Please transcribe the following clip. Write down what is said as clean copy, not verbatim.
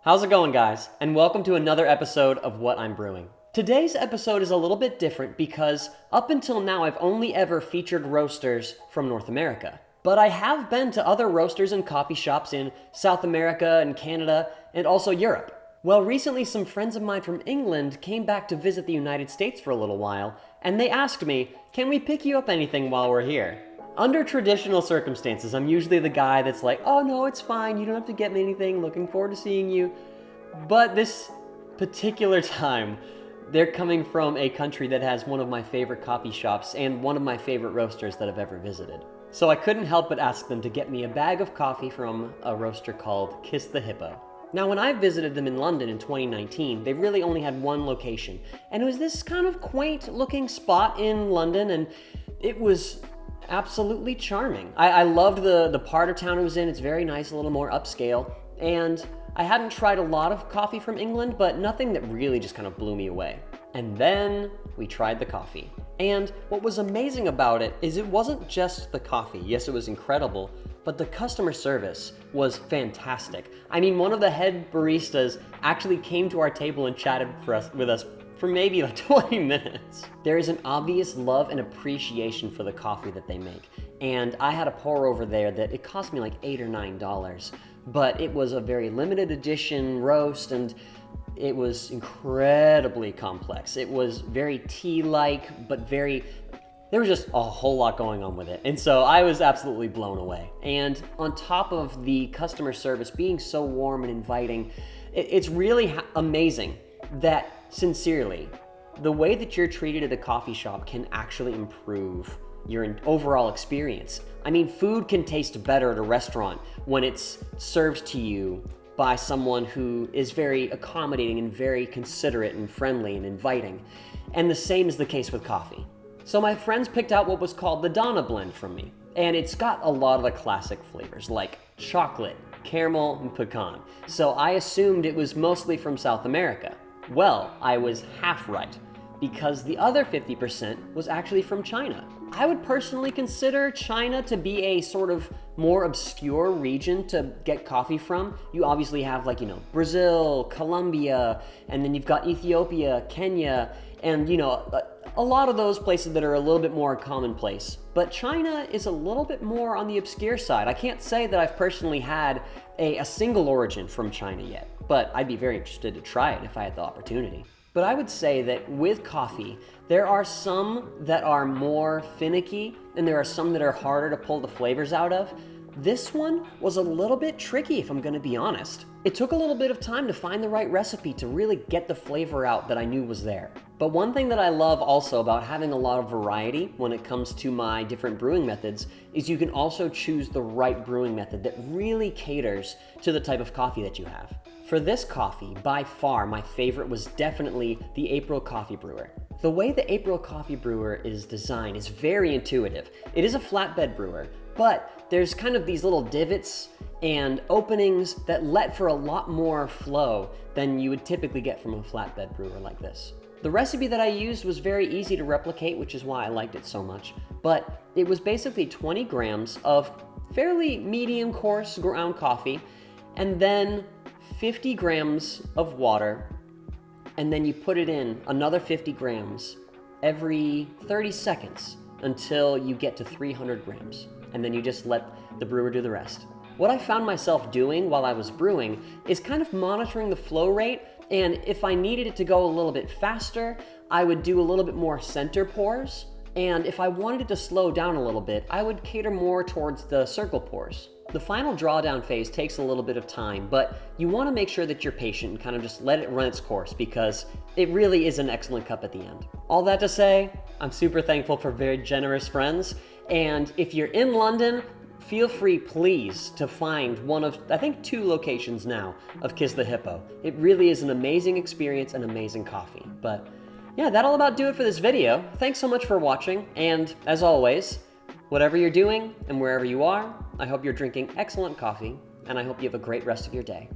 How's it going, guys? And welcome to another episode of What I'm Brewing. Today's episode is a little bit different because up until now I've only ever featured roasters from North America. But I have been to other roasters and coffee shops in South America and Canada and also Europe. Well, recently some friends of mine from England came back to visit the United States for a little while, and they asked me, can we pick you up anything while we're here? Under traditional circumstances, I'm usually the guy that's like, oh no, it's fine, you don't have to get me anything, looking forward to seeing you. But this particular time, they're coming from a country that has one of my favorite coffee shops and one of my favorite roasters that I've ever visited. So I couldn't help but ask them to get me a bag of coffee from a roaster called Kiss the Hippo. Now, when I visited them in London in 2019, they really only had one location, and it was this kind of quaint looking spot in London, and it was absolutely charming. I loved the part of town it was in. It's very nice, a little more upscale, and I hadn't tried a lot of coffee from England, but nothing that really just kind of blew me away. And then we tried the coffee. And what was amazing about it is it wasn't just the coffee. Yes, it was incredible, but the customer service was fantastic. I mean, one of the head baristas actually came to our table and chatted with us for maybe like 20 minutes. There is an obvious love and appreciation for the coffee that they make. And I had a pour over there that it cost me like $8 or $9, but it was a very limited edition roast and it was incredibly complex. It was very tea-like, but there was just a whole lot going on with it. And so I was absolutely blown away. And on top of the customer service being so warm and inviting, it's really amazing that, sincerely, the way that you're treated at a coffee shop can actually improve your overall experience. I mean, food can taste better at a restaurant when it's served to you by someone who is very accommodating and very considerate and friendly and inviting. And the same is the case with coffee. So my friends picked out what was called the Donna blend from me. And it's got a lot of the classic flavors like chocolate, caramel, and pecan. So I assumed it was mostly from South America. Well, I was half right, because the other 50% was actually from China. I would personally consider China to be a sort of more obscure region to get coffee from. You obviously have Brazil, Colombia, and then you've got Ethiopia, Kenya, and a lot of those places that are a little bit more commonplace. But China is a little bit more on the obscure side. I can't say that I've personally had a single origin from China yet, but I'd be very interested to try it if I had the opportunity. But I would say that with coffee, there are some that are more finicky and there are some that are harder to pull the flavors out of. This one was a little bit tricky, if I'm gonna be honest. It took a little bit of time to find the right recipe to really get the flavor out that I knew was there. But one thing that I love also about having a lot of variety when it comes to my different brewing methods is you can also choose the right brewing method that really caters to the type of coffee that you have. For this coffee, by far, my favorite was definitely the April Coffee Brewer. The way the April Coffee Brewer is designed is very intuitive. It is a flatbed brewer, but there's kind of these little divots and openings that let for a lot more flow than you would typically get from a flatbed brewer like this. The recipe that I used was very easy to replicate, which is why I liked it so much, but it was basically 20 grams of fairly medium coarse ground coffee, and then 50 grams of water, and then you put it in another 50 grams every 30 seconds until you get to 300 grams, and then you just let the brewer do the rest. What I found myself doing while I was brewing is kind of monitoring the flow rate, and if I needed it to go a little bit faster, I would do a little bit more center pours, and if I wanted it to slow down a little bit, I would cater more towards the circle pours. The final drawdown phase takes a little bit of time, but you want to make sure that you're patient and kind of just let it run its course because it really is an excellent cup at the end. All that to say, I'm super thankful for very generous friends, and if you're in London, feel free, please, to find one of, I think, 2 locations now of Kiss the Hippo. It really is an amazing experience and amazing coffee. But yeah, that'll about do it for this video. Thanks so much for watching, and as always, whatever you're doing and wherever you are, I hope you're drinking excellent coffee, and I hope you have a great rest of your day.